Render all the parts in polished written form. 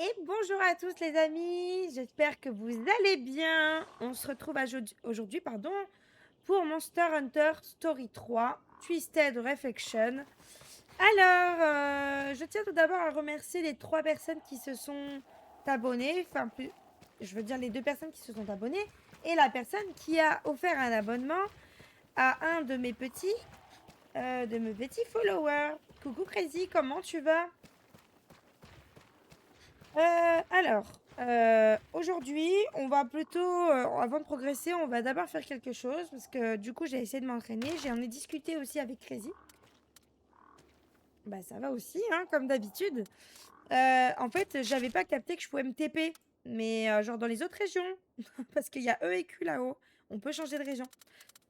Et bonjour à tous les amis, j'espère que vous allez bien. On se retrouve aujourd'hui pour Monster Hunter Story 3, Twisted Reflection. Alors, je tiens tout d'abord à remercier les 3 personnes qui se sont abonnées, je veux dire les 2 personnes qui se sont abonnées, et la personne qui a offert un abonnement à un de mes petits followers. Coucou Crazy, comment tu vas? Aujourd'hui, on va plutôt, avant de progresser, on va d'abord faire quelque chose parce que du coup, j'ai essayé de m'entraîner. J'en ai discuté aussi avec Crazy. Bah, ça va aussi, hein, comme d'habitude. En fait, j'avais pas capté que je pouvais me TP, mais genre dans les autres régions, parce qu'il y a E et Q là-haut. On peut changer de région.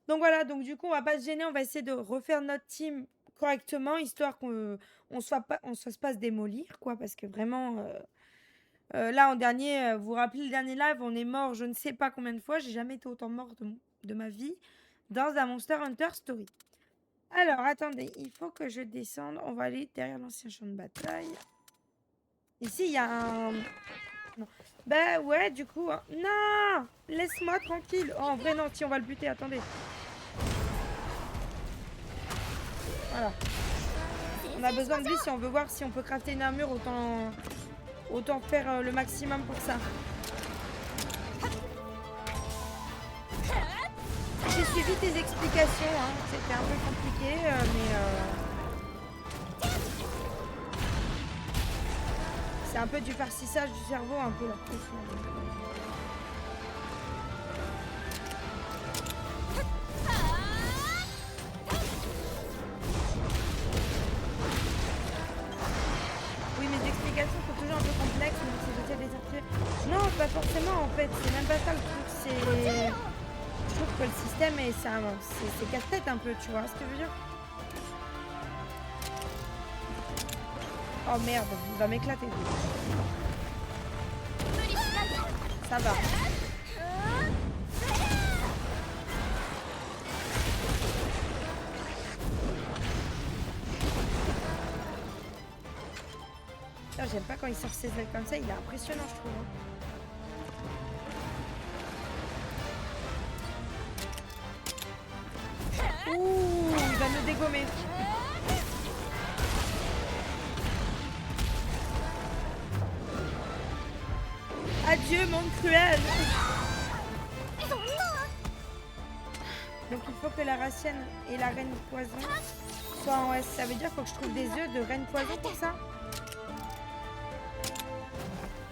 Donc voilà, donc du coup, on va pas se gêner, on va essayer de refaire notre team correctement, histoire on se fasse pas se démolir, quoi, parce que vraiment. Là, en dernier, vous vous rappelez le dernier live, on est mort je ne sais pas combien de fois. J'ai jamais été autant mort de ma vie dans un Monster Hunter Story. Alors, attendez, il faut que je descende. On va aller derrière l'ancien champ de bataille. Ici, il y a un... Non. Bah ouais, du coup... hein. Non, laisse-moi tranquille. Oh, en vrai, non, si on va le buter, attendez. Voilà. On a besoin de lui si on veut voir si on peut crafter une armure. Autant faire le maximum pour ça. J'ai suivi tes explications, hein. C'était un peu compliqué, c'est un peu du farcissage du cerveau, un peu la pression. Oui, mes explications sont toujours un peu complexes, même si j'essaie de les articuler. Non, pas forcément en fait, c'est même pas ça le truc, c'est... Je trouve que le système c'est casse-tête un peu, tu vois ce que je veux dire? Oh merde, il va m'éclater. Ça va. J'aime pas quand il sort ses ailes comme ça, il est impressionnant je trouve. Ouh, il va nous dégommer. Adieu monde cruel. Donc il faut que la Racienne et la reine poison soient en S. Ça veut dire qu'il faut que je trouve des œufs de reine poison pour ça?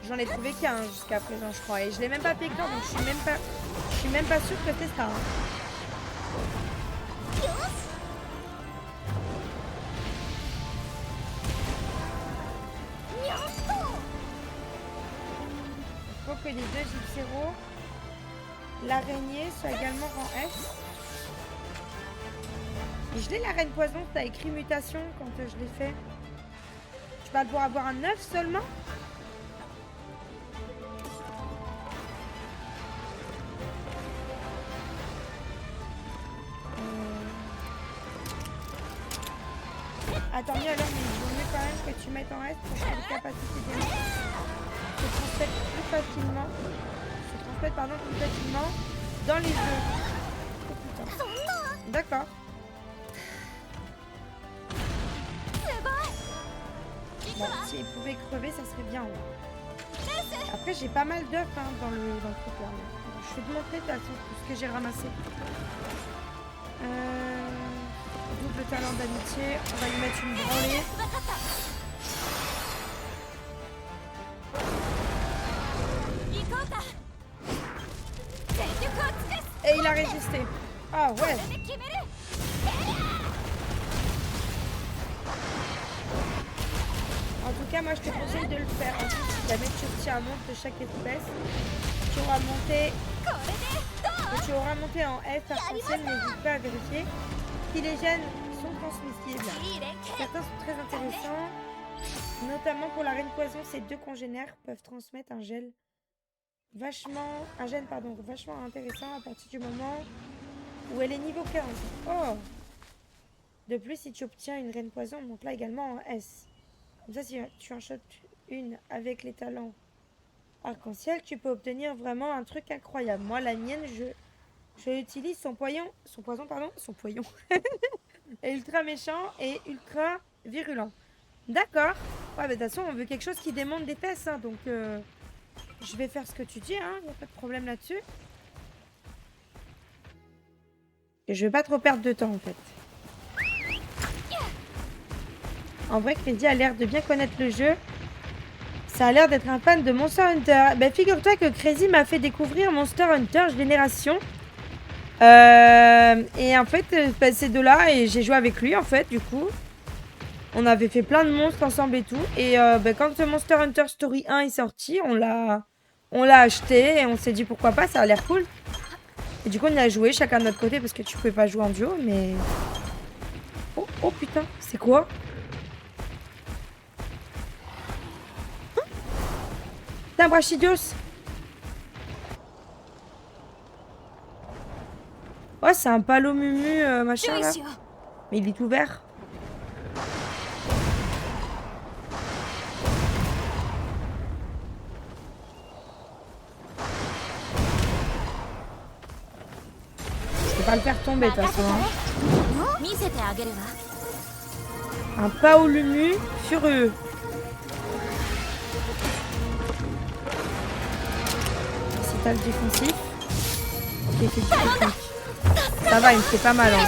J'en ai trouvé qu'un jusqu'à présent je crois. Et je l'ai même pas piqué donc je suis même pas sûre que c'est ça. Hein. Il faut que les deux gypséros, l'araignée soit également en S. Et je l'ai la reine poison, t'as écrit mutation quand je l'ai fait. Tu vas devoir avoir un œuf seulement? Attends mieux alors, mais il vaut mieux quand même que tu mettes en S pour que les capacités des mains se transmettent plus facilement. Plus facilement dans les œufs. Oh putain. D'accord. Bon, si il pouvait crever, ça serait bien. Ouais. Après, j'ai pas mal d'œufs hein, dans le truc là. Je vais te montrer de toute façon tout ce que j'ai ramassé. Double talent d'amitié. On va lui mettre une branlée. Et il a résisté. Ah ouais. En tout cas, moi je te conseille de le faire. Si jamais tu obtiens un monde de chaque espèce, tu auras monté en F arc-en-ciel, n'hésite pas à vérifier si les gènes sont transmissibles. Certains sont très intéressants, notamment pour la reine poison, ces deux congénères peuvent transmettre un gène vachement intéressant à partir du moment où elle est niveau 15. Oh! De plus, si tu obtiens une reine poison, monte là également en S. Comme ça, si tu en chopes une avec les talents arc-en-ciel, tu peux obtenir vraiment un truc incroyable. Moi, la mienne, je utilise son poison est ultra méchant et ultra virulent. D'accord. Ouais, mais de toute façon, on veut quelque chose qui démonte des fesses, hein, donc je vais faire ce que tu dis, hein, y a pas de problème là-dessus. Et je vais pas trop perdre de temps, en fait. En vrai, Crazy a l'air de bien connaître le jeu. Ça a l'air d'être un fan de Monster Hunter. Ben, figure-toi que Crazy m'a fait découvrir Monster Hunter Génération. Et en fait, ben, c'est de là, et j'ai joué avec lui, en fait, du coup. On avait fait plein de monstres ensemble et tout. Et ben, quand Monster Hunter Story 1 est sorti, on l'a acheté et on s'est dit pourquoi pas, ça a l'air cool. Et du coup, on a joué chacun de notre côté parce que tu pouvais pas jouer en duo, mais... Oh, oh putain, c'est quoi? C'est un Brachidios. Ouais, c'est un Palomumu machin là. Mais il est ouvert. Je peux pas le faire tomber de toute façon. Hein. Un Paolumu furieux. C'est t'as le défensif. Ok, fait du technique. Ça va, il me fait pas mal en vrai.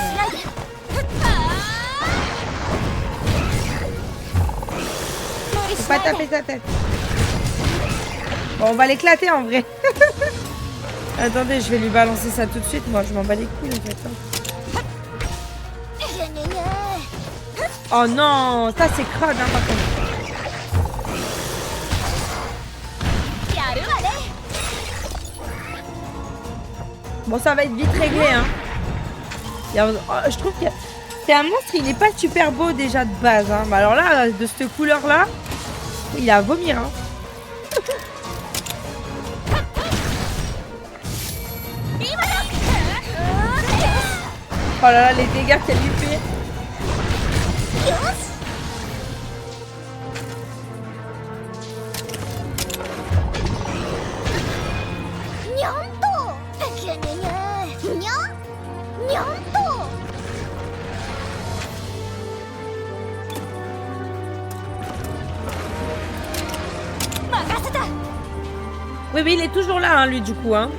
Faut pas taper sa tête. Bon, on va l'éclater en vrai. Attendez, je vais lui balancer ça tout de suite. Moi, je m'en bats les couilles en fait. Oh non, ça c'est crade hein, par contre. Bon, ça va être vite réglé hein. Je trouve que c'est un monstre, il n'est pas super beau déjà de base. Hein. Alors là, de cette couleur là, il a à vomir. Hein. Oh là là, les dégâts qu'elle lui fait. Oui, mais il est toujours là, hein, lui, du coup. Hein.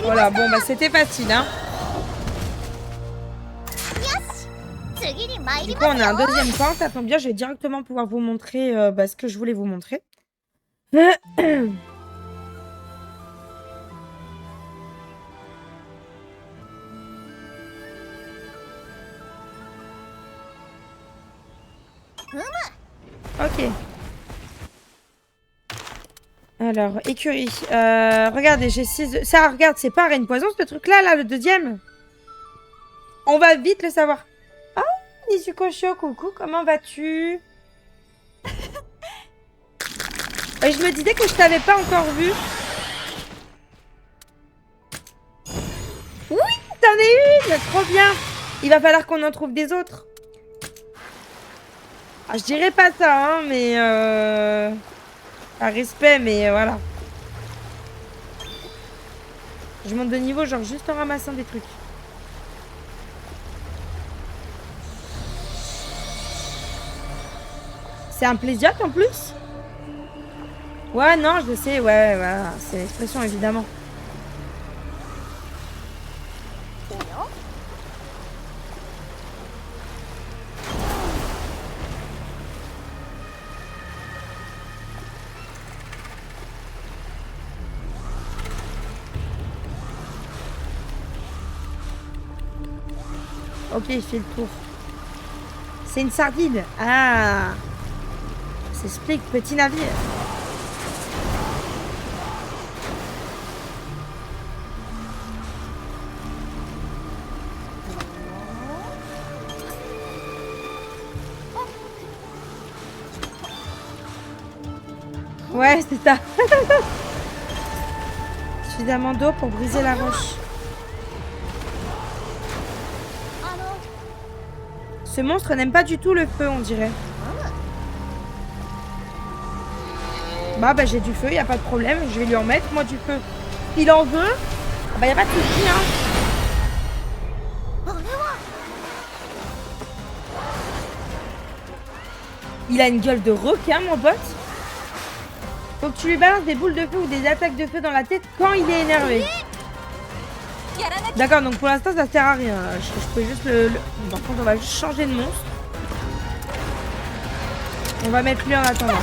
Voilà, bon, bah c'était facile, hein. Du coup, on a un deuxième point. Ça tombe bien, je vais directement pouvoir vous montrer ce que je voulais vous montrer. Ok. Alors, écurie. Regardez, j'ai 6... Ça, regarde, c'est pas un reine poison, ce truc-là, là, le deuxième. On va vite le savoir. Oh, Nizuko-sho, coucou, comment vas-tu? Et je me disais que je t'avais pas encore vu. Oui, t'en es une. Trop bien. Il va falloir qu'on en trouve des autres. Ah, je dirais pas ça, hein, mais... Par respect, mais voilà. Je monte de niveau, genre juste en ramassant des trucs. C'est un plaisir en plus? Ouais, non, je sais, ouais, voilà. C'est l'expression, évidemment. Ok, il fait le tour. C'est une sardine. Ah, ça explique, petit navire. Ouais, c'est ça. Suffisamment d'eau pour briser la roche. Ce monstre n'aime pas du tout le feu, on dirait. Bah j'ai du feu, y a pas de problème. Je vais lui en mettre, moi, du feu. Il en veut. Bah y a pas de souci, hein. Il a une gueule de requin, mon pote. Faut que tu lui balances des boules de feu ou des attaques de feu dans la tête quand il est énervé. D'accord, donc pour l'instant ça sert à rien. Je peux juste le... Par contre on va juste changer de monstre. On va mettre lui en attendant.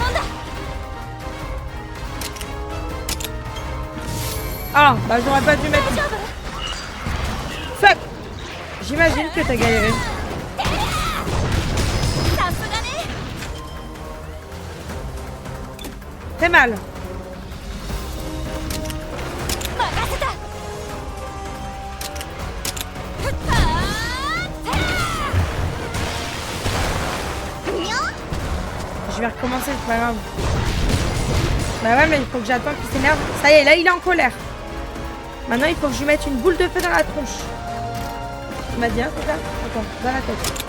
Ah, bah j'aurais pas dû mettre... Fuck. J'imagine que t'as galéré. Très mal. Je vais recommencer, c'est pas grave. Bah ouais, mais il faut que j'attende qu'il s'énerve. Ça y est, là il est en colère. Maintenant il faut que je lui mette une boule de feu dans la tronche. Tu m'as dit, hein, c'est ça? Attends, dans la tête.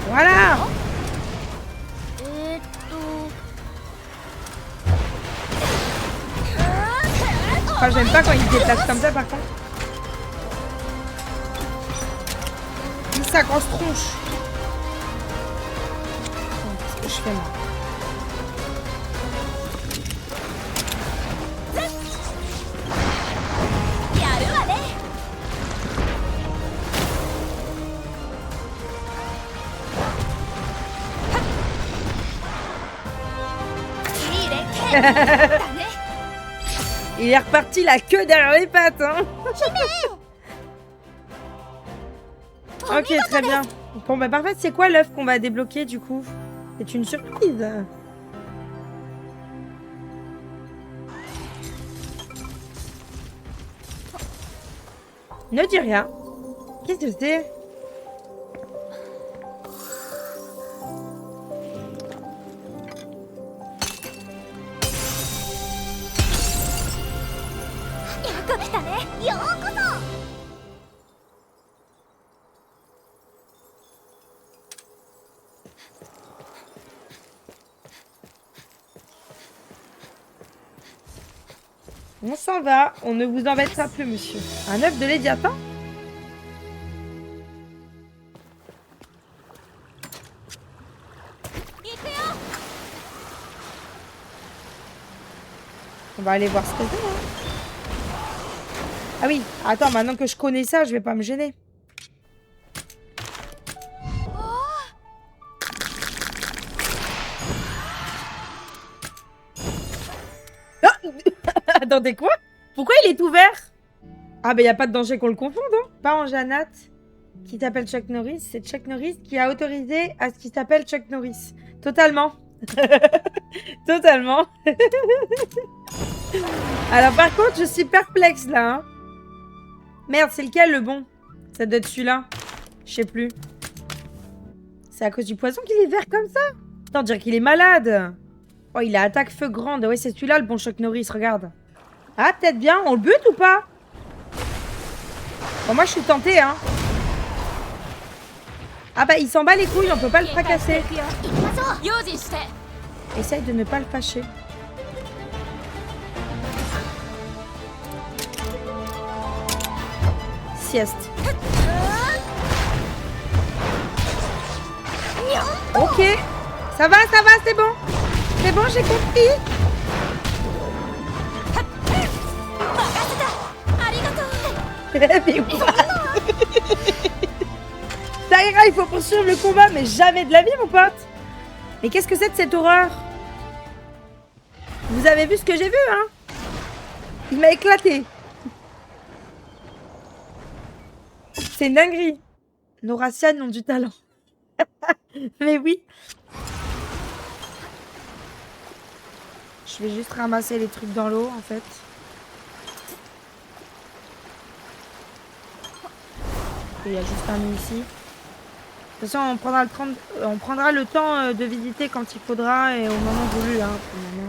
Voilà. Enfin, j'aime pas quand il se déplace comme ça par contre. Il sa grosse tronche. Qu'est-ce que je fais moi? Il est reparti la queue derrière les pattes, hein. Ok, très bien. Bon, bah parfait. C'est quoi l'œuf qu'on va débloquer du coup? C'est une surprise. Ne dis rien. Qu'est-ce que c'est? On s'en va, on ne vous embêtera plus, monsieur. Un œuf de Léviathan? On va aller voir ce que c'est. Hein. Ah oui, attends, maintenant que je connais ça, je vais pas me gêner. Attendez, quoi? Pourquoi il est ouvert? Ah, bah, y a pas de danger qu'on le confonde, hein? Pas en Janat qui s'appelle Chuck Norris. C'est Chuck Norris qui a autorisé à ce qu'il s'appelle Chuck Norris. Totalement. Totalement. Alors, par contre, je suis perplexe, là. Hein. Merde, c'est lequel, le bon? Ça doit être celui-là. Je sais plus. C'est à cause du poison qu'il est vert comme ça? Attends, on dirait qu'il est malade. Oh, il a attaque feu grande. Ouais, c'est celui-là, le bon Chuck Norris, regarde. Ah, peut-être bien. On le bute ou pas? Bon, moi, je suis tentée, hein. Ah bah, il s'en bat les couilles, on peut pas le fracasser. Essaye de ne pas le fâcher. Sieste. Ok. Ça va, c'est bon. C'est bon, j'ai compris. Ça ira, il faut poursuivre le combat, mais jamais de la vie, mon pote. Mais qu'est-ce que c'est de cette horreur? Vous avez vu ce que j'ai vu, hein? Il m'a éclaté. C'est une dinguerie. Nos Racianes ont du talent. Mais oui. Je vais juste ramasser les trucs dans l'eau, en fait. Il y a juste un nid ici. De toute façon, on prendra le temps de visiter quand il faudra et au moment voulu. Hein. Pour le moment,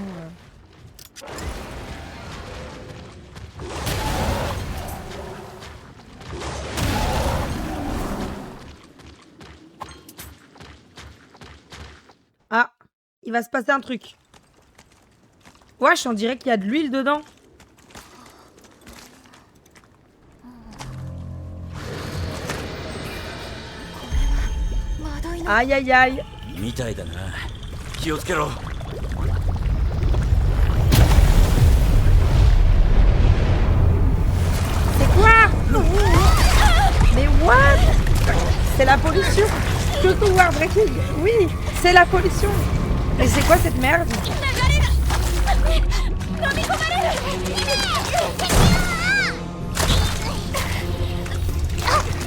Ah, il va se passer un truc. Wesh, on dirait qu'il y a de l'huile dedans. Aïe aïe aïe. C'est quoi? Mais what? C'est la pollution. Je peux pouvoir breaking. Oui, c'est la pollution. Mais c'est quoi cette merde?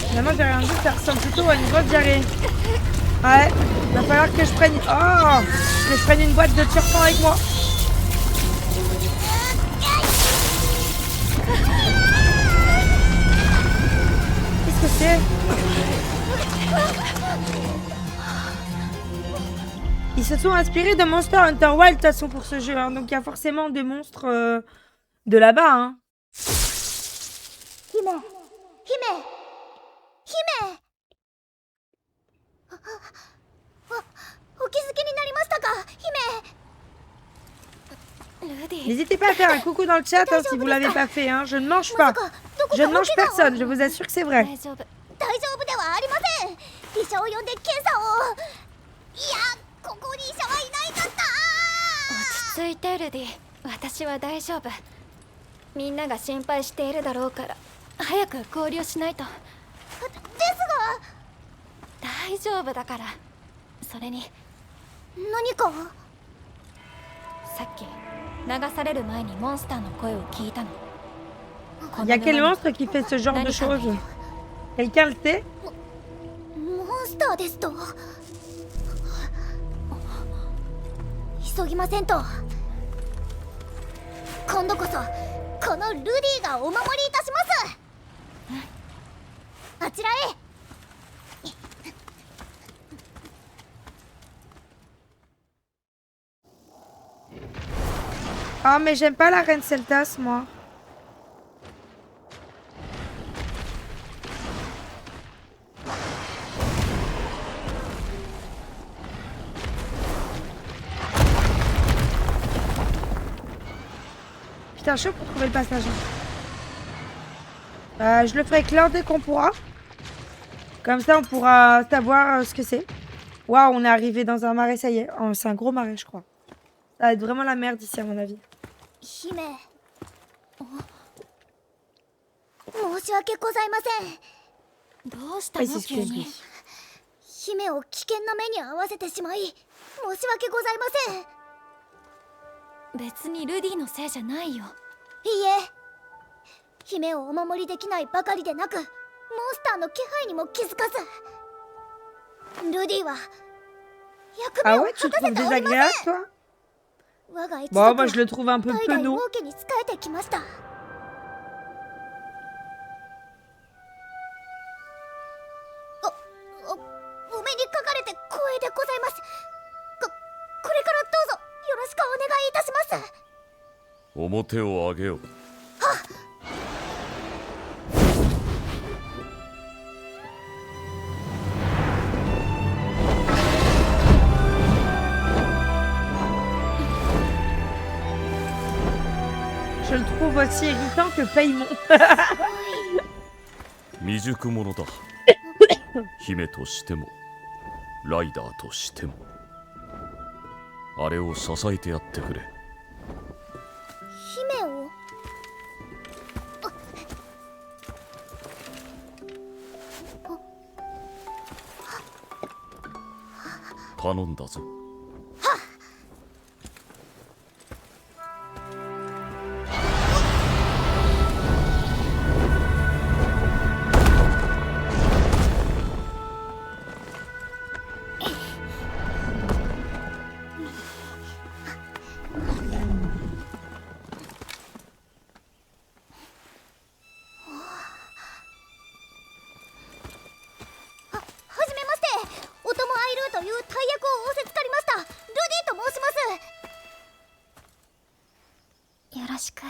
Finalement, j'ai rien dit, ça ressemble plutôt à une grosse diarrhée. Ouais, il va falloir que je prenne... Oh, que je prenne une boîte de tire-temps avec moi. Qu'est-ce que c'est? Ils se sont inspirés de Monster Hunter Wild de toute façon pour ce jeu, hein. Donc il y a forcément des monstres de là-bas, hein. Hime, Hime, Hime. N'hésitez pas à faire un coucou dans le chat hein, si vous l'avez pas fait, hein. Je ne mange pas. Je ne mange personne, je vous assure que c'est vrai. Il y a quel monstre qui fait ce genre de choses? Quelqu'un le sait? Ah mais j'aime pas la reine Celtas moi. Putain chaud pour trouver le passage. Je le ferai éclore dès qu'on pourra. Comme ça on pourra savoir ce que c'est. Waouh on est arrivé dans un marais, ça y est. Oh, c'est un gros marais je crois. Ça va être vraiment la merde ici à mon avis. Hime. Oui, c'est ce que je dis. Ah ouais, tu le trouves désagréable, toi? Bon, moi je le trouve un peu penaud. Je le trouve aussi irritant que Paymon. 未熟者だ姫としてもライダーとしてもあれを支えてやってくれ姫を頼んだぞよろしく。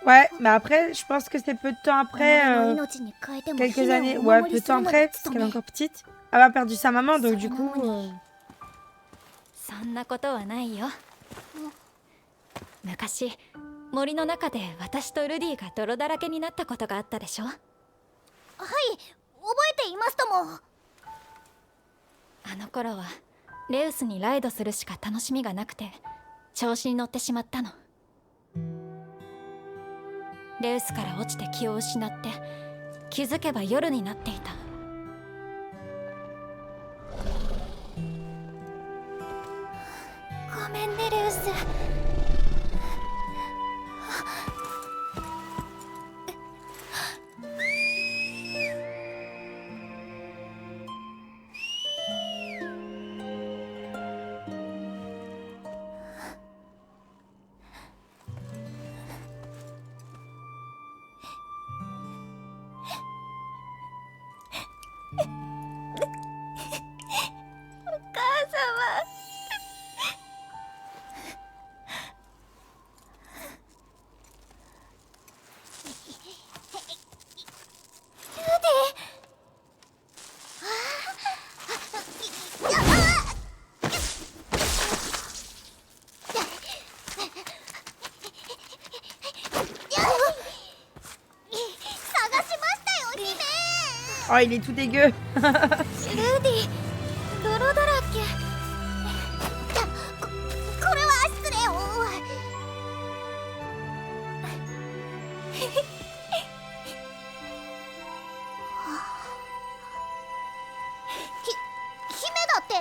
Ouais, mais après, je pense que c'est peu de temps après, 己の命に変えても quelques 姫 années, をお ouais, 守 peu り de す temps るの après, が parce qu'elle est 務め。 encore petite. Elle a perdu sa maman, donc du coup... そんなことはないよ。昔森の中で私とルディが泥だらけになったことがあったでしょ。はい、覚えていますとも。あの頃はレウスにライドするしか楽しみがなくて調子に乗ってしまったの。レウスから落ちて気を失って気づけば夜になっていた。ごめんねレウス。Oh, il est tout dégueu. ルディ、泥だらけ。これは失礼を。姫だって。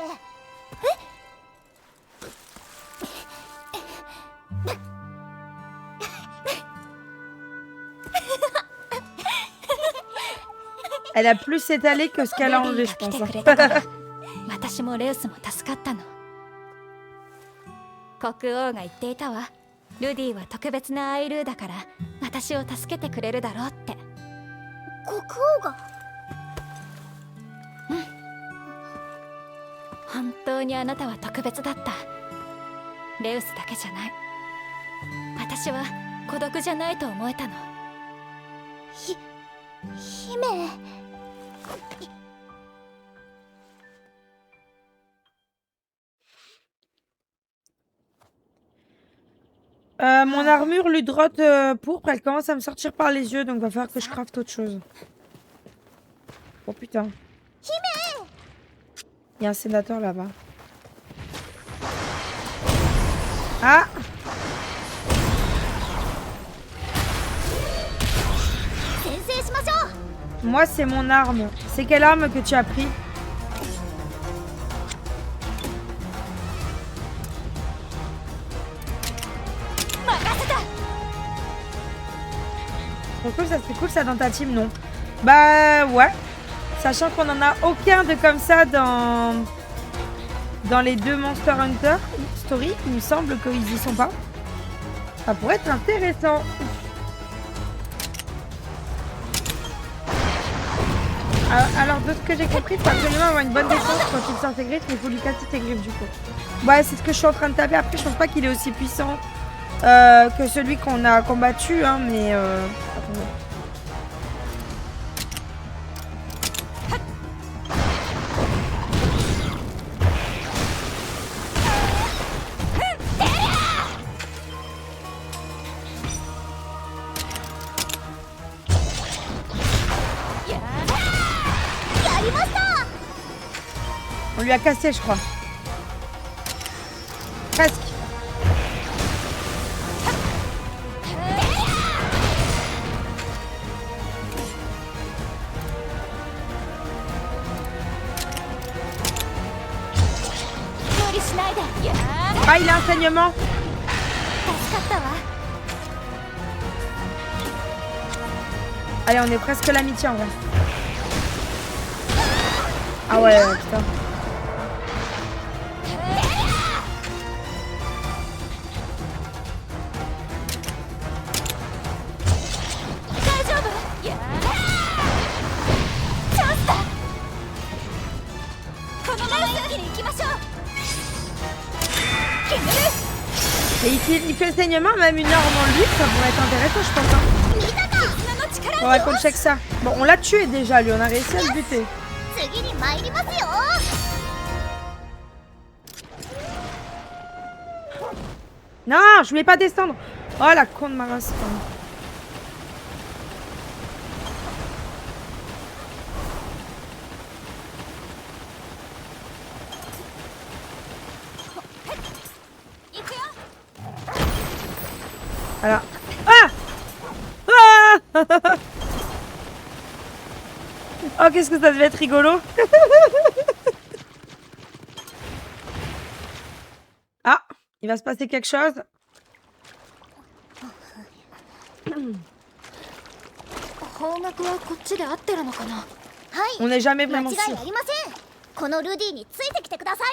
Elle a plus étalé que ce qu'elle a enlevé, je ルディが来てくれ pense. たから私もレウスも助かったの。国王が言っていたわ。ルディは特別なアイルーだから私を助けてくれるだろうって。国王が。本当にあなたは特別だった。レウスだけじゃない。私は孤独じゃないと思えたの。姫。Mon armure Ludroth pourpre, elle commence à me sortir par les yeux, donc va falloir que je crafte autre chose. Oh putain. Il y a un sénateur là-bas. Ah! Moi, c'est mon arme. C'est quelle arme que tu as pris? Trop cool, ça c'est cool ça dans ta team, non? Bah ouais. Sachant qu'on en a aucun de comme ça dans les deux Monster Hunter Story, il me semble qu'ils y sont pas. Ça pourrait être intéressant. Alors de ce que j'ai compris, il faut absolument avoir une bonne défense quand il sort tes griffes, mais il faut lui casser tes griffes du coup. Ouais, c'est ce que je suis en train de taper. Après, je pense pas qu'il est aussi puissant que celui qu'on a combattu, hein, mais attendez. On lui a cassé, je crois. Presque. Ah, il a un saignement. Allez, on est presque l'amitié en vrai. Ah ouais, putain. Et il fait le saignement, même une arme en lui, ça pourrait être intéressant, je pense. Hein. Faudrait qu'on check ça. Bon, on l'a tué déjà, lui, on a réussi à le buter. 次に参りますよ。 Non, je voulais pas descendre. Oh, la con de ma race. Voilà. Ah, ah. Oh, qu'est-ce que ça devait être rigolo. Ah, il va se passer quelque chose. 方角はこっちで合ってるのかな。はい。 On n'est jamais 間違 vraiment い sûr. ありません。このルディについてきてください。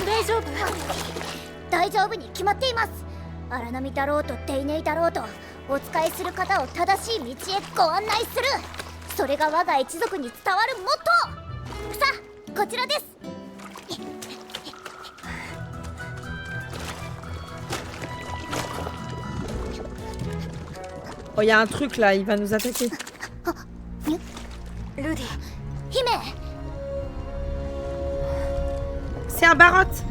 大丈夫？大丈夫に決まっています。荒波だろうとデイネイだろうとお使いする方を正しい道へご案内する。それが我が一族に伝わるモットー。さあ、こちらです。 Oh, il y a un truc là, il va nous attaquer. ルディ、姫。 C'est un barotte.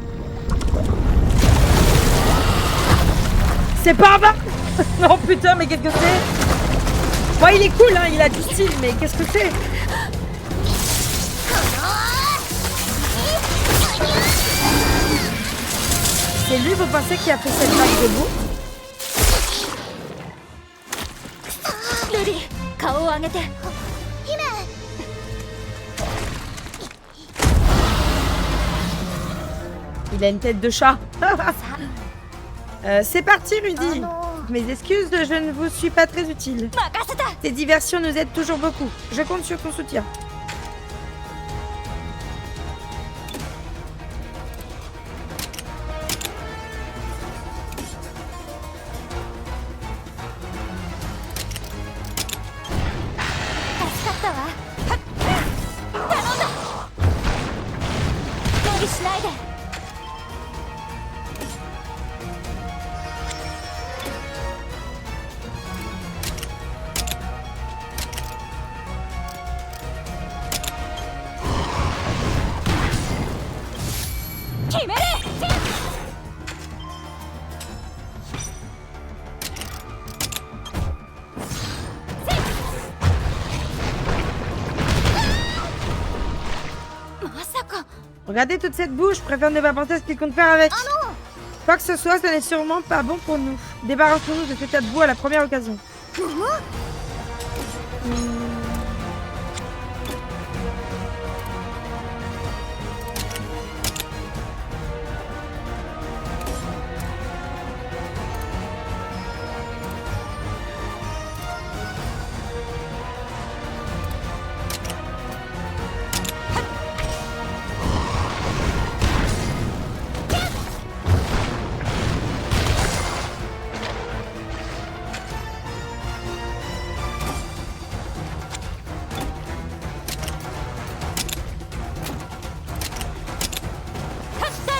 C'est pas un barotte. Non putain, mais qu'est-ce que c'est? Bon, il est cool, hein, il a du style, mais qu'est-ce que c'est? C'est lui, vous pensez, qui a fait cette vague de boue? ルディ、顔を上げて。 Il a une tête de chat. C'est parti, Rudy. Mes excuses, je ne vous suis pas très utile. Tes diversions nous aident toujours beaucoup. Je compte sur ton soutien. Regardez toute cette boue, je préfère ne pas penser à ce qu'il compte faire avec. Quoi que ce soit, ce n'est sûrement pas bon pour nous. Débarrassons-nous de cet tas de boue à la première occasion.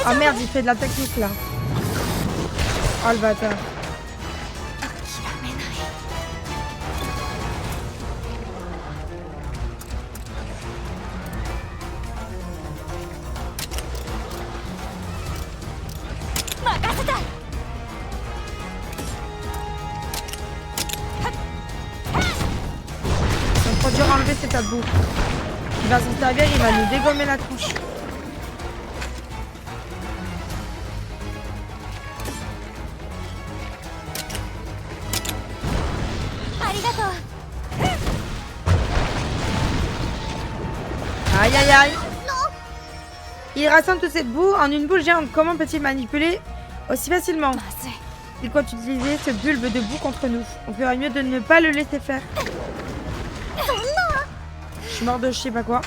Ah merde, il fait de la technique là. Oh le bâtard. C'est trop dur à enlever cet tabou. Il va s'en servir, il va nous dégommer la tronche. Aïe aïe aïe. Il rassemble toute cette boue en une boule géante. Comment peut-il manipuler aussi facilement? Il compte utiliser ce bulbe de boue contre nous. On ferait mieux de ne pas le laisser faire. Je suis mort de je sais pas quoi.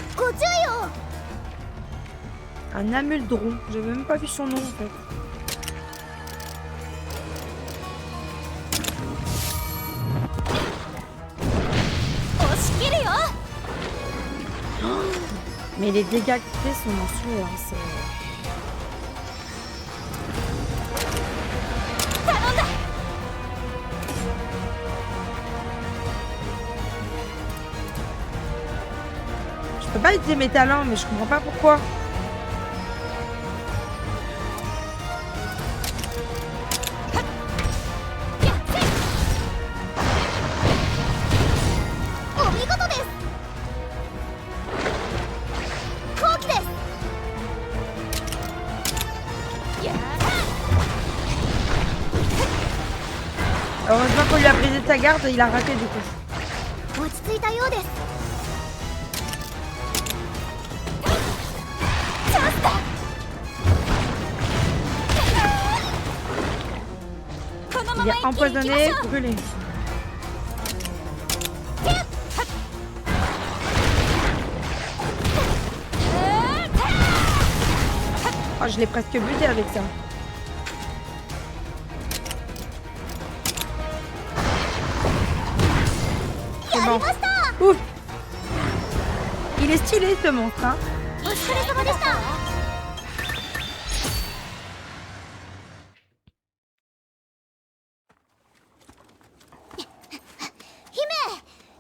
Un amuldron. J'avais même pas vu son nom en fait. Mais les dégâts qu'il fait sont monstrueux. Hein, c'est... Je peux pas utiliser mes talents, mais je comprends pas pourquoi. Heureusement qu'on lui a brisé sa garde, il a raté du coup. 落ち着いたようです。Il est empoisonné, brûlé. Oh, je l'ai presque buté avec ça. C'est bon. Ouf. Il est stylé ce monstre, hein. お疲れ様でした。姫、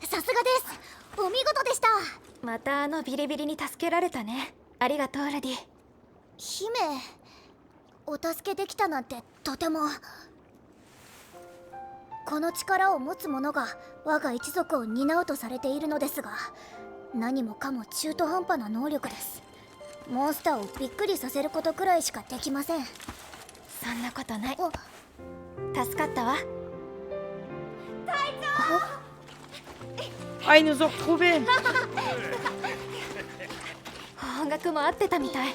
さすがです。お見事でした。またあのビリビリに助けられたね。ありがとうルディ。姫、お助けできたなんてとても。この力を持つ者が我が一族を担うとされているのですが、何もかも中途半端な能力です。モンスターをびっくりさせることくらいしかできません。そんなことない。助かったわ。Ah, ils nous ont retrouvés. 音楽も合ってたみたい。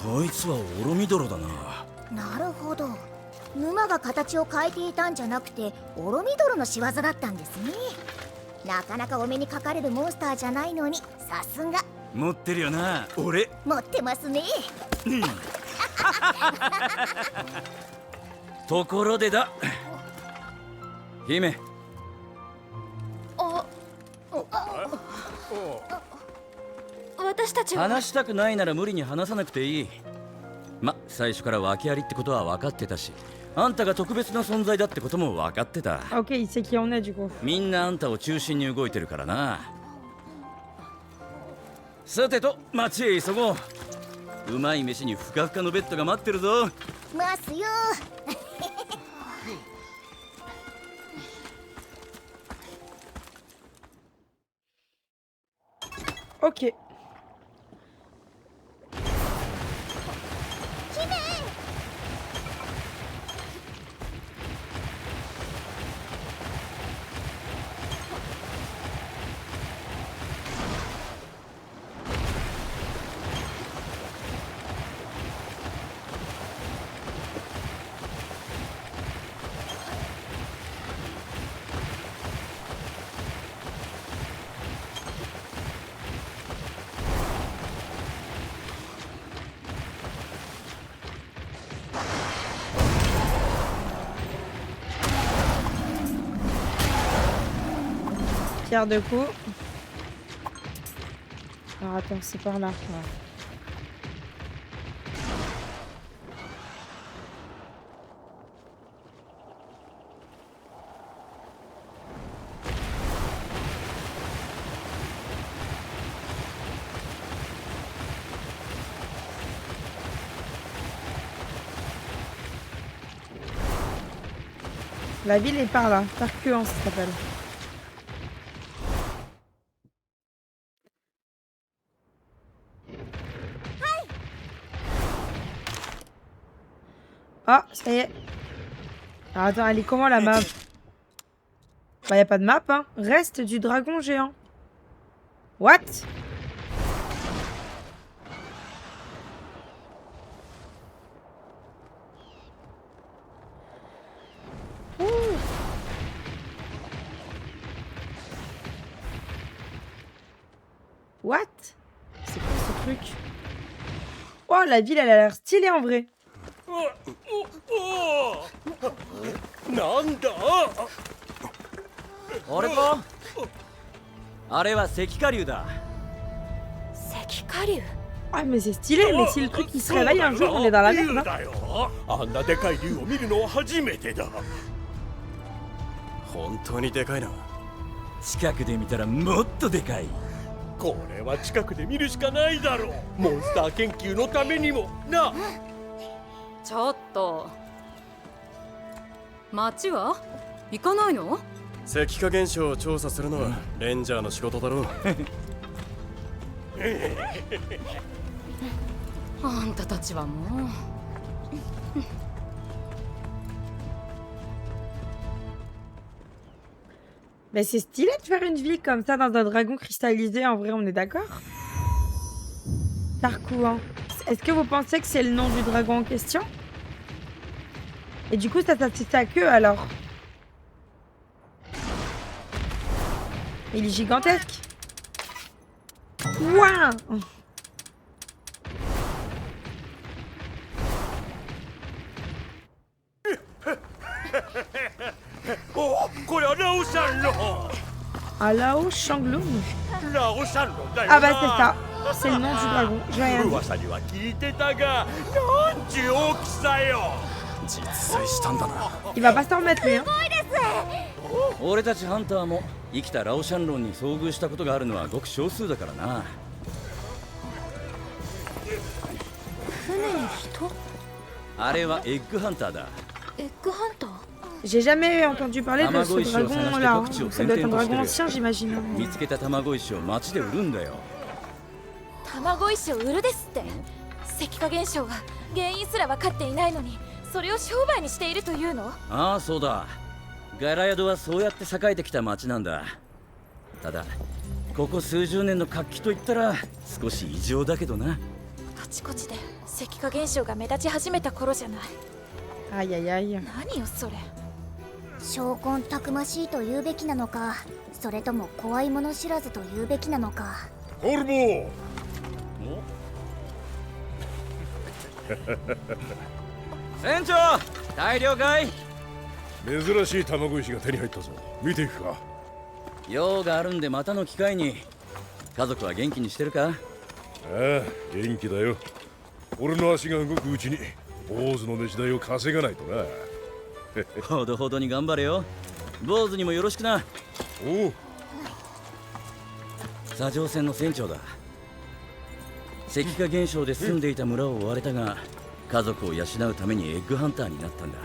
こいつはオロミドロだな。なるほど。沼が形を変えていたんじゃなくてオロミドロの仕業だったんですね。なかなかお目にかかれるモンスターじゃないのに、さすが。持ってるよな、俺。持ってますね。ところでだ、姫。私たちは話したくないなら無理に話さなくていい。ま、最初から訳ありってことは分かってたし、あんたが特別な存在だってことも分かってた。Ok, il sait qui on est du coup. みんなあんたを中心に動いてるからな。さてと、町へ急ごう。うまい飯にふかふかのベッドが待ってるぞ。ますよ。Ok. Pierre de coup. Alors attends, c'est par là. Ouais. La ville est par là, Tarkuan ça s'appelle. Ah, ça y est. Alors, attends, elle est comment la map? Bah, y a pas de map, hein. Reste du dragon géant. What? Ouh. What? C'est quoi ce truc? Oh, la ville, elle a l'air stylée en vrai. なんだ俺かあれは石化竜だ。石化竜。 Ah, mais c'est stylé, mais si le truc il se réveille un jour, on est dans la merde. Hein. だよ。あんなでかい竜を見るのは初めてだ。本当にでかいな。近くで見たらもっとでかい。これは近くで見るしかないだろう。モンスター研究のためにもな。ちょっと町は行かないの？石化現象を調査するのはレンジャーの仕事だろう。あんたたちはもう。Mais c'est stylé de faire une ville comme ça dans un dragon cristallisé, en vrai, on est d'accord? Tarkouan. Est-ce que vous pensez que c'est le nom du dragon en question? Et du coup, ça c'est sa queue alors? Il est gigantesque. Ouah! お、これはラオシャンロン。 Ah là-haut, Shangloum. ラオシャンロンだよな。 Ah bah c'est ça. C'est le nom du dragon. Je vais rien dire. 噂には聞いてたが、なんちゅう大きさよ。実在したんだな。 Il va pas s'en remettre lui, hein. 俺たちハンターも生きたラオシャンロンに遭遇したことがあるのはごく少数だからな。船に人？あれはエッグハンターだ。エッグハンター？ J'ai jamais entendu parler de ce dragon-là. Hein. Ça doit être un dragon ancien, j'imagine. 見つけた卵石を町で売るんだよ。卵石を売るですって。石化現象は原因すら分かっていないのに、それを商売にしているというの？ああ、そうだ。ガラヤドはそうやって栄えてきた町なんだ。ただここ数十年の活気といったら少し異常だけどな。あちこちで石化現象が目立ち始めた頃じゃない。 Aïe aïe aïe. 何よそれ。証拠たくましいと言うべきなのか、それとも怖いもの知らずと言うべきなのか。ホルボー。船長、大量買い。珍しい卵石が手に入ったぞ。見ていくか。用があるんでまたの機会に。家族は元気にしてるか？ああ、元気だよ。俺の足が動くうちに坊主の飯代を稼がないとな。ほどほどに頑張れよ。坊主にもよろしくな。おう。砂上船の船長だ。石化現象で住んでいた村を追われたが、家族を養うためにエッグハンターになったんだ。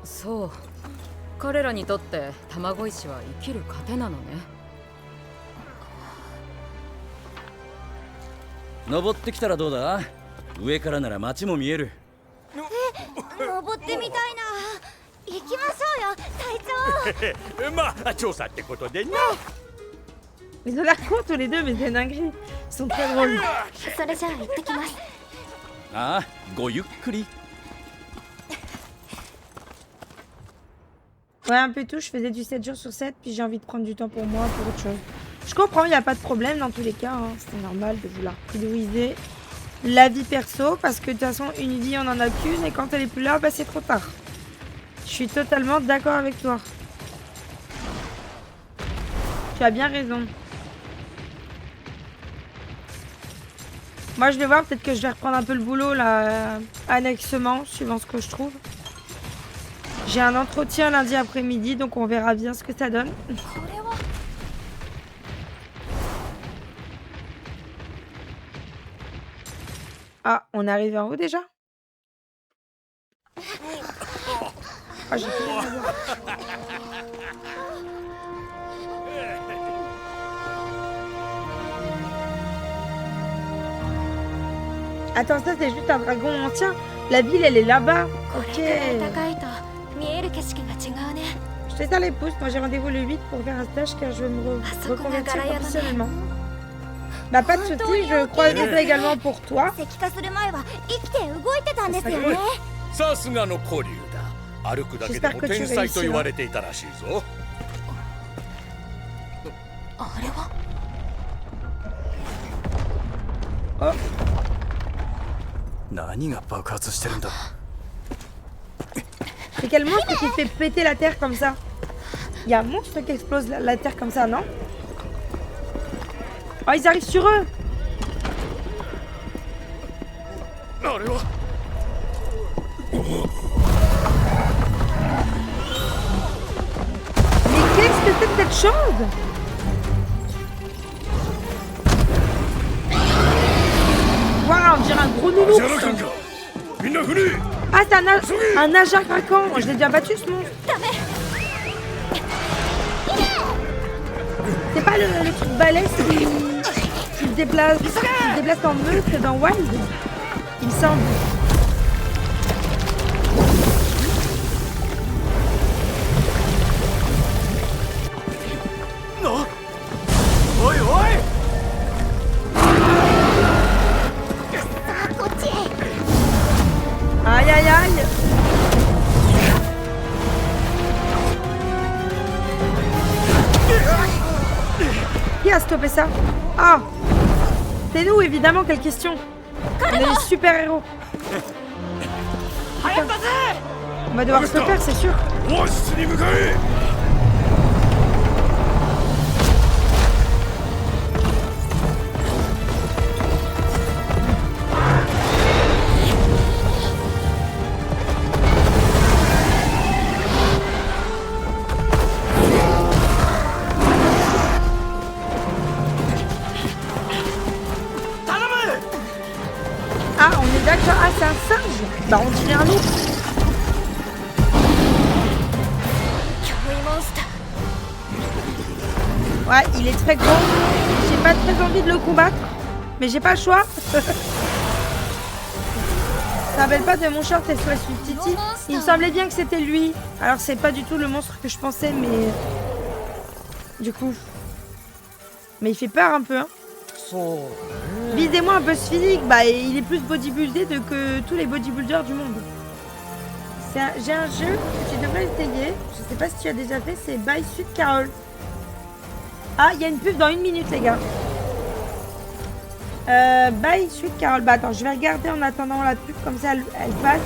そう。彼らにとって卵石は生きる糧なのね。登ってきたらどうだ？上からなら町も見える。登ってみたいな。行きましょうよ、隊長。まあ調査ってことでな。 Ils ont l'air cons tous les deux, mais c'est dinguerie. Ils sont très drôles. それじゃあ行ってきます。ああ、ごゆっくり。 Ouais, un peu tout. Je faisais du 7 jours sur 7, puis j'ai envie de prendre du temps pour moi, pour autre chose. Je comprends, il n'y a pas de problème dans tous les cas. Hein. C'est normal de vouloir prioriser la vie perso, parce que de toute façon, une vie, on en a qu'une, et quand elle est plus là, bah, c'est trop tard. Je suis totalement d'accord avec toi. Tu as bien raison. Moi, je vais voir, peut-être que je vais reprendre un peu le boulot, là, annexement, suivant ce que je trouve. J'ai un entretien lundi après-midi, donc on verra bien ce que ça donne. Ah, on est arrivé en haut déjà? Ah, j'ai plus rien à voir. Attends, ça c'est juste un dragon ancien. La ville elle est là-bas. Ok. Je fais ça les pouces. Moi j'ai rendez-vous le 8 pour faire un stage car je veux me reconvertir professionnellement. Bah pas de soucis, je croiserai ça également pour toi. 石化する前は生きて動いてたんですよね。さすがの古竜だ。歩くだけでも天才と言われていたらしいぞ。あれは？ Oh. 何が爆発してるんだ。 C'est quel monstre qui fait péter la terre comme ça? Il y a un monstre qui explose la terre comme ça, non? Oh, ils arrivent sur eux. あれは Mais qu'est-ce que c'est que cette chose? Waouh, on dirait un gros アジアナ nounours. 艦かみんな船 Ah, c'est un nageur craquant. Je l'ai déjà battu ce monstre. C'est pas le truc balèze qui se déplace en meute dans Wild. Il me semble. Aïe aïe aïe. Qui a stoppé ça? Ah, c'est nous évidemment, quelle question. On est les super-héros. On va devoir se faire, c'est sûr. オアシスに向かえ Ah, on est d'accord. Ah, c'est un singe. Bah, on dirait un ours. Ouais, il est très gros. J'ai pas très envie de le combattre. Mais j'ai pas le choix. Ça rappelle pas de mon short SOS Titi. Il me semblait bien que c'était lui. Alors, c'est pas du tout le monstre que je pensais, mais... Du coup... Mais il fait peur un peu, hein. Visez-moi un peu ce physique. Bah, il est plus bodybuildé que tous les bodybuilders du monde. J'ai un jeu que tu devrais essayer. Je sais pas si tu as déjà fait. C'est By Sweet Carol. Ah, il y a une pub dans 1 minute, les gars. By Sweet Carol. Bah, attends, je vais regarder en attendant la pub. Comme ça, elle passe.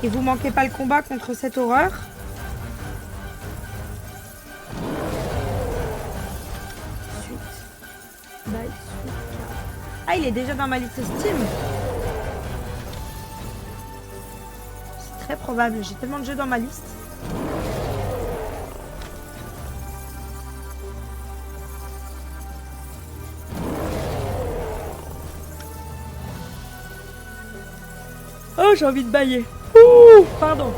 Et vous manquez pas le combat contre cette horreur. Ah, il est déjà dans ma liste Steam. C'est très probable. J'ai tellement de jeux dans ma liste. Oh, j'ai envie de bailler. Ouh, pardon.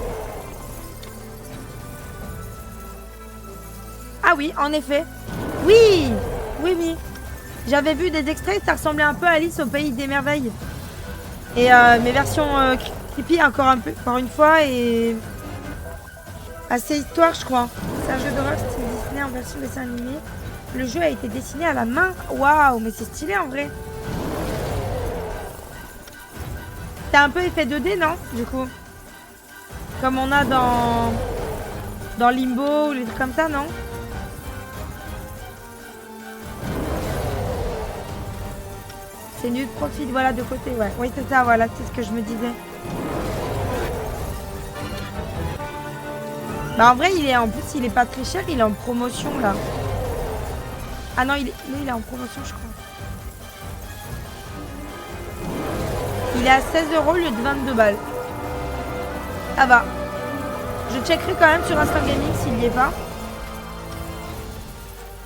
Ah oui, en effet. Oui, oui, oui. J'avais vu des extraits, ça ressemblait un peu à Alice au Pays des Merveilles. Et mes versions creepy encore un peu, encore une fois, et assez histoire, je crois. C'est un jeu d'horreur style Disney en version dessin animé. Le jeu a été dessiné à la main. Waouh, mais c'est stylé en vrai. T'as un peu effet 2D, non? Du coup, comme on a dans Limbo ou les trucs comme ça, non? C'est nu de profil, voilà, de côté, ouais. Oui, c'est ça, voilà, c'est ce que je me disais. Bah, en vrai, en plus, il est pas très cher, il est en promotion, là. Ah non, il est en promotion, je crois. Il est à 16 € au lieu de 22 balles. Ça va. Je checkerai quand même sur Instant Gaming s'il n'y est pas.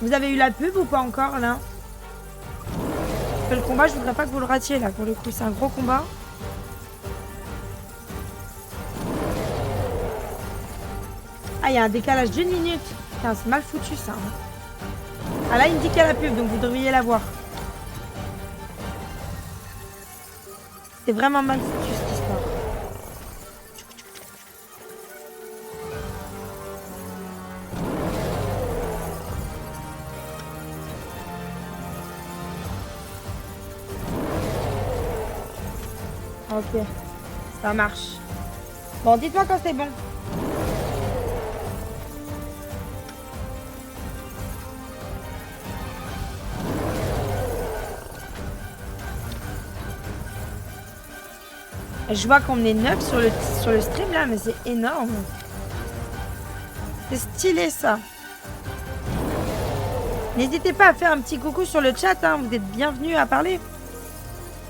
Vous avez eu la pub ou pas encore, là? Le combat, je voudrais pas que vous le ratiez là, pour le coup, c'est un gros combat. Ah, il y a un décalage d'1 minute. Putain, c'est mal foutu ça. Ah là, il me dit qu'il y a la pub, donc vous devriez la voir. C'est vraiment mal foutu cette histoire. Ok, ça marche. Bon, dites-moi quand c'est bon. Je vois qu'on est 9 sur le stream là, mais c'est énorme. C'est stylé ça. N'hésitez pas à faire un petit coucou sur le chat, hein. Vous êtes bienvenus à parler.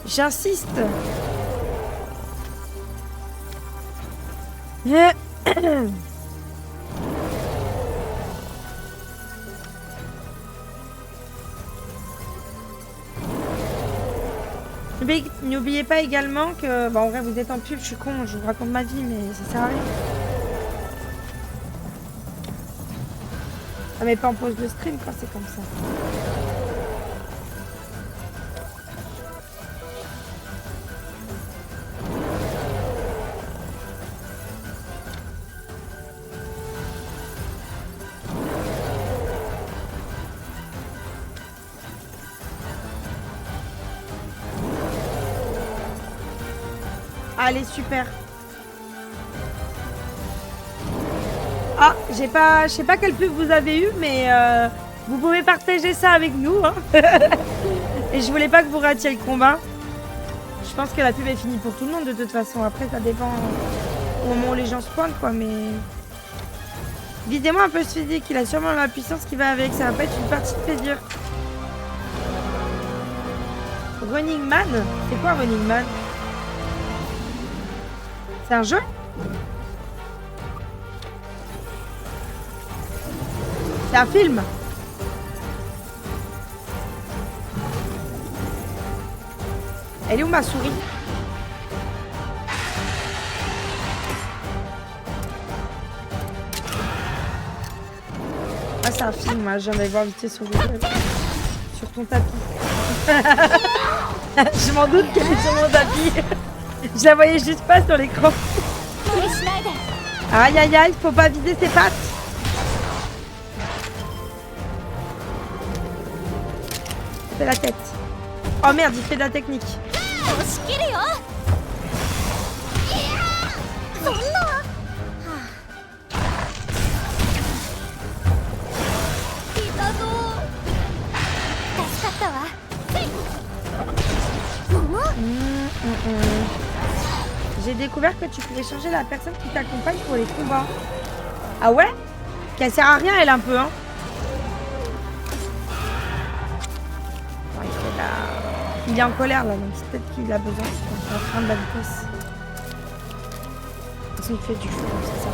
J'insiste. N'oubliez pas également que... Bon, en vrai, vous êtes en pub, je suis con, je vous raconte ma vie, mais ça sert à rien. Ah, mais pas en pause de stream quand c'est comme ça. Allez, super. Ah, je sais pas quelle pub vous avez eu, mais vous pouvez partager ça avec nous. Hein. Et je voulais pas que vous ratiez le combat. Je pense que la pub est finie pour tout le monde de toute façon. Après, ça dépend au moment où les gens se pointent, quoi. Mais videz-moi un peu ce physique. Il a sûrement la puissance qui va avec. Ça va pas être une partie de plaisir. Running Man? C'est quoi Running Man? C'est un jeu? C'est un film? Elle est où ma souris? Ah, c'est un film, moi. Je viens d'aller voir vite fait sur Google. Sur ton tapis. Je m'en doute qu'elle est sur mon tapis. Je la voyais juste pas sur l'écran. Aïe aïe aïe, faut pas vider ses pattes. C'est la tête. Oh merde, il fait de la technique. J'ai découvert que tu pouvais changer la personne qui t'accompagne pour les combats. Ah ouais? Qu'elle sert à rien elle un peu hein. Ouais, il est en colère là, donc c'est peut-être qu'il a besoin de prendre de la vitesse. De toute façon il fait du feu, ça sert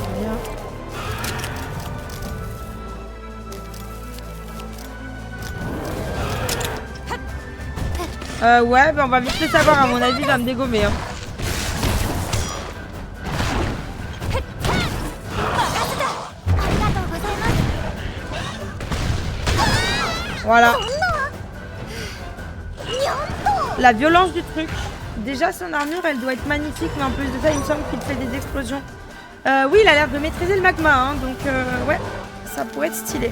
à rien. Ouais, bah on va vite le savoir, à mon avis, il va me dégommer. Hein. Voilà. La violence du truc. Déjà, son armure, elle doit être magnifique, mais en plus de ça, il me semble qu'il fait des explosions. Oui, il a l'air de maîtriser le magma, hein, donc ouais, ça pourrait être stylé.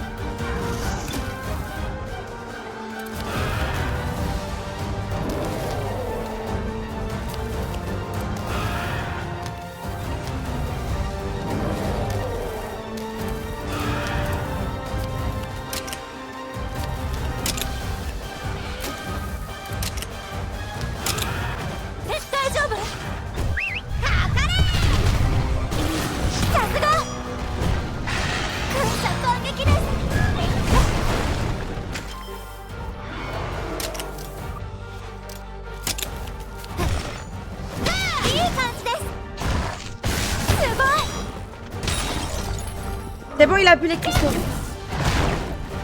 C'est bon, il a pu les cristaux.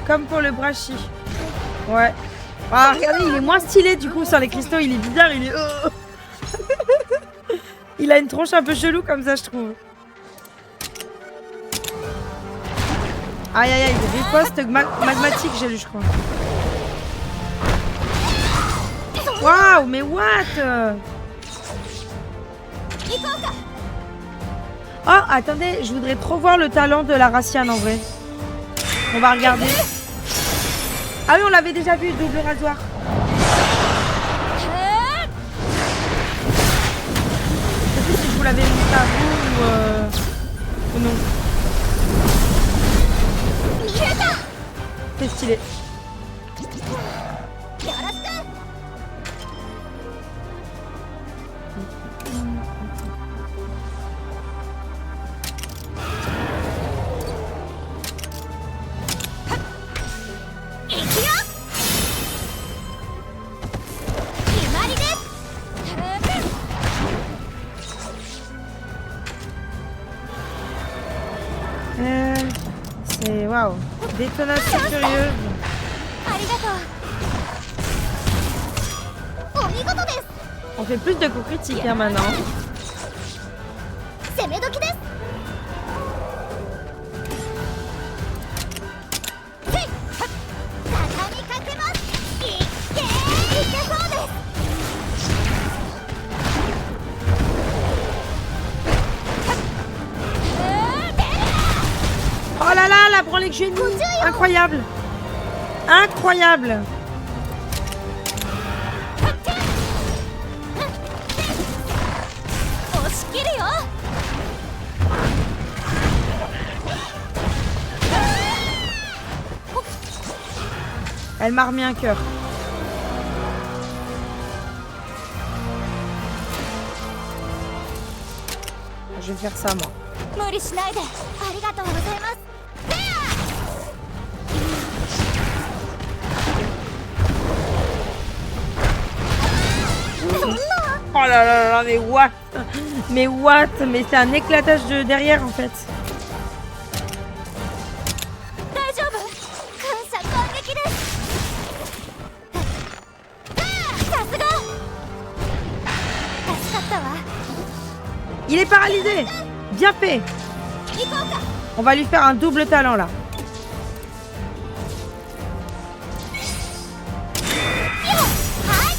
Comme pour le Brashi. Ouais. Ah, regardez, il est moins stylé du coup sur les cristaux. Il est bizarre, il est... Il a une tronche un peu chelou comme ça, je trouve. Aïe, aïe, aïe, riposte magmatique, j'ai lu, je crois. Waouh, mais what? Oh, attendez, je voudrais trop voir le talent de la Raciane en vrai. On va regarder. Ah oui, on l'avait déjà vu, double rasoir. Je sais plus si je vous l'avais montré à vous ou non. C'est stylé. Détonation furieuse. ありがとう。お見事です。 On fait plus de coups critiques hein, maintenant. 攻め時です。せいはっ畳みかけます。いけいけそうです。 Oh là là, la branlée que j'ai mis. Incroyable. Incroyable. 押し切るよ。 Elle m'a remis un cœur. Je vais faire ça moi. 無理しないで。ありがとうございます。 Oh là là là, mais what? Mais what? Mais c'est un éclatage de derrière en fait. 大丈夫？感謝感激です。さすが。助かったわ。 Il est paralysé. Bien fait. 行こうか。 On va lui faire un double talent là. はい。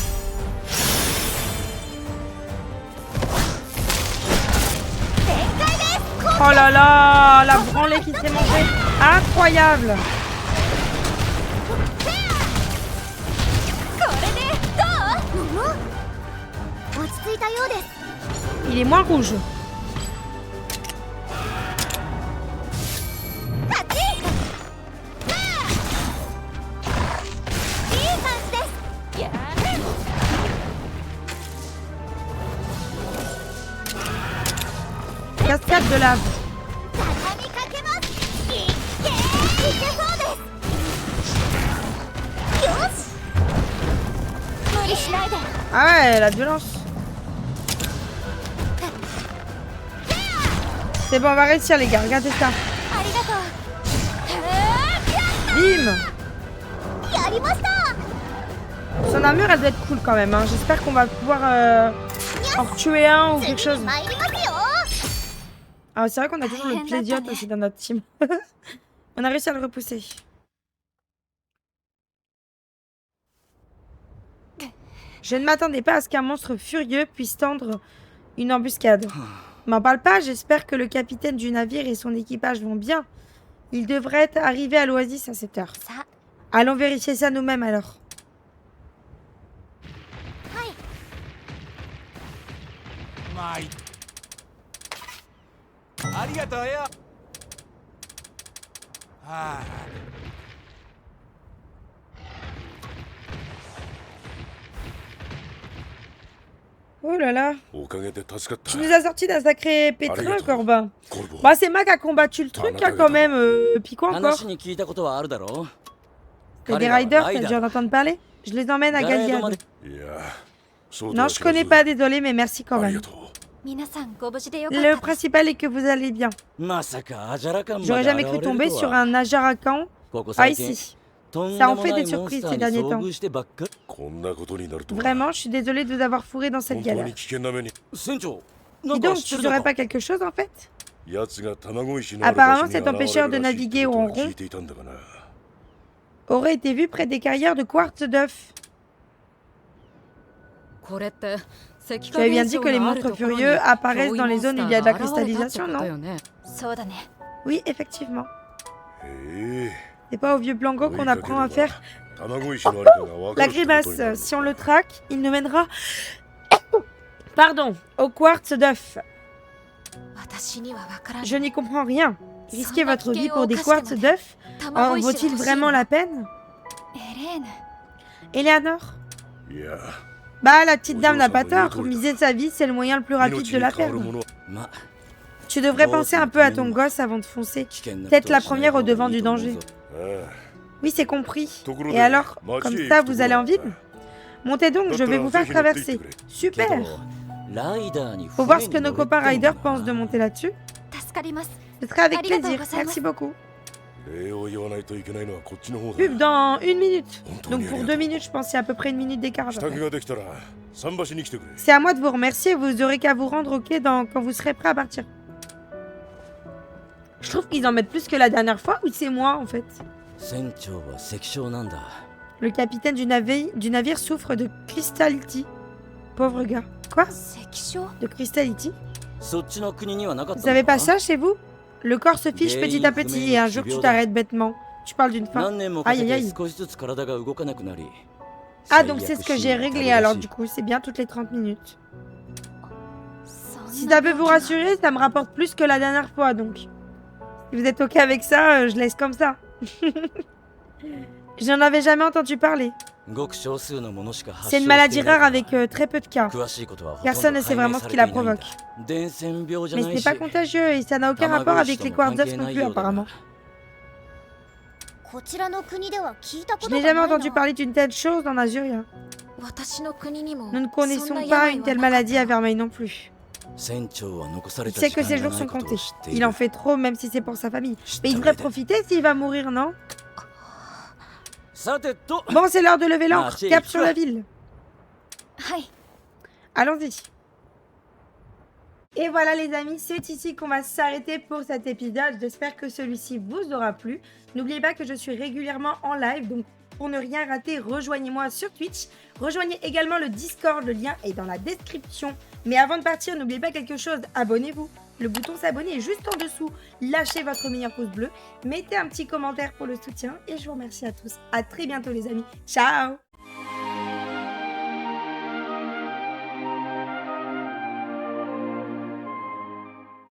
全開です。 Oh là là, la branlée qui s'est mangée. Incroyable. これでどう？もも？落ち着いたようです。 Il est moins rouge. 勝ち。いい感じです。やー。 Cascade de lave. 畳みかけます。いけそうです。よし。無理しないで。 Ah ouais, la violence. C'est bon, on va réussir les gars, regardez ça. ありがとう。 Bim. やりました。 Son armure, elle doit être cool quand même. Hein. J'espère qu'on va pouvoir en tuer un ou quelque 次 chose. に参りますよ。 Ah, c'est vrai qu'on a toujours le plaisir aussi dans notre team. On a réussi à le repousser. Je ne m'attendais pas à ce qu'un monstre furieux puisse tendre une embuscade. M'en parle pas, j'espère que le capitaine du navire et son équipage vont bien. Ils devraient arriver à l'oasis à cette heure. さ Allons vérifier ça nous-mêmes alors. はい。まいありがとうよ。はあ。 Oh là là. おかげで助かった。 Tu nous as sorti d'un sacré pétrin, Arigato. Corbin. コルボ。 Bah, c'est Mac qui a combattu le truc, hein, quand même. Puis quoi encore? 話に聞いたことはあるだろう。 T'as des riders, t'as déjà entendu parler? Je les emmène à Galliad. いや、そうと Non, は je 知らず connais pas, désolé, mais merci quand あり même. がとう。皆さんご無事でよかっ Le た。 principal est que vous allez bien. まさかアジャラカンまで J'aurais 現 jamais れ cru る tomber と sur は。 un Najarakan ここ à 最近 ici. とんで Ça en も fait ない des モンス surprises タ ces ーに derniers 遭 temps. 遇してばっか。こんなことになるとは。 Vraiment, je suis désolée de vous avoir fourré dans cette 本当 galère. に危険な目に。船長、な Dis んか donc, 知って tu るの saurais か pas quelque chose en fait? 奴が卵石のある場 Apparemment, 所に cet 現れ empêcheur る de らしい naviguer と au は rond 聞いていたんだがな。 aurait été vu près des carrières de quartz d'œuf. これって石 Tu 化 avais bien 現 dit 象 que les のある monstres ところに furieux apparaissent 脅威 dans les モンス zones タ où ー il y a de la が現れたって cristallisation, こと non? よね。そうだね。 Oui, effectivement. へえ。 C'est pas au vieux Blanco 追い qu'on かけれ apprend ば à faire 卵石のあるかが分か la るってことにな grimace. る。 Si on le traque, il nous mènera... Pardon, au quartz d'œuf. 私にはわからない。 Je n'y comprends rien. Risquer votre vie pour des quartz d'œuf en vaut-il vraiment la peine? エレーヌ。 Eleanor? いや、 Bah, la petite dame n'a pas tort. Miser sa vie, c'est le moyen le plus rapide 命 de に la 変わる perdre. ものは ま、 Tu devrais penser un peu à ton gosse avant de foncer. 危険な Peut-être ことは la しない première 方 au がい devant い du と思う danger. ぞ。 あ Oui, c'est compris. あところ Et で alors, 町 comme へ ça, 行くと vous こ allez ろ en だった ville? Montez donc, je vais vous faire traverser. け Super. ど、ライダーに Faut voir ce que 船に nos 乗れ copains っての riders も pensent de な monter là-dessus. 助かります。 Ce sera avec Arigatou plaisir. gozaimasu. Merci beaucoup. 礼を言わないといけないのはこっちの方だ。 Pub dans 1 minute. 本当 Donc にあ pour りが 2 とう。 minutes, je pense c'est à peu près 1 minute d'écart. à peu 支 près. 度ができたら桟橋に来てくれ。 C'est à moi de vous remercier, vous aurez qu'à vous rendre ok quand vous serez prêt à partir. Je trouve qu'ils en mettent plus que la dernière fois ou c'est moi en fait. 船長は石傷なんだ。 Le capitaine du navire souffre de crystality. Pauvre gars. Quoi? 石傷 De crystality? そっちの国にはなかった Vous の savez pas か ça chez vous? Le corps se fiche petit à petit et un jour tu t'arrêtes bêtement. Tu parles d'une fin. 何年もかけ Aïe, aïe, て aïe. 少しずつ体が動かなくなり。 Ah donc c'est ce que j'ai 最悪 réglé 死に至るらしい alors du coup. C'est bien toutes les 30 minutes. そんな Si ça peut vous rassurer, ça me rapporte plus que la dernière fois donc. Si vous êtes ok avec ça, je laisse comme ça. J'en avais jamais entendu parler. ごく少数のものしか発 C'est 症 une して maladie いない rare から avec très peu de cas. 詳しいことはほとんど Personne ne sait 解明 vraiment さ ce れ qui て la いないんだ。 provoque. 伝染病じゃ Mais な ce い n'est し pas contagieux et ça n'a aucun rapport avec les quartz non plus apparemment. こちらの国では聞いたこ Je とが n'ai ない jamais な entendu parler d'une telle chose dans Azuria. 私の国にも Nous ne そんな connaissons 病 pas は une な telle かった maladie à Vermeil non plus. 船長は残され Il た sait 時 que 間 ses が jours な sont いことを comptés. 知ってい Il る en fait trop même si c'est pour sa famille. 知っ Mais た il 上 devrait で profiter s'il va mourir, non? さてと Bon, c'est l'heure de lever Ah, l'ancre. c'est Cap ça. sur la ville. はい Allons-y. Et voilà les amis, c'est ici qu'on va s'arrêter pour cet épisode. J'espère que celui-ci vous aura plu. N'oubliez pas que je suis régulièrement en live, donc pour ne rien rater, rejoignez-moi sur Twitch. Rejoignez également le Discord, le lien est dans la description. Mais avant de partir, n'oubliez pas quelque chose, abonnez-vous. Le bouton s'abonner est juste en dessous. Lâchez votre meilleur pouce bleu, mettez un petit commentaire pour le soutien et je vous remercie à tous. À très bientôt les amis. Ciao!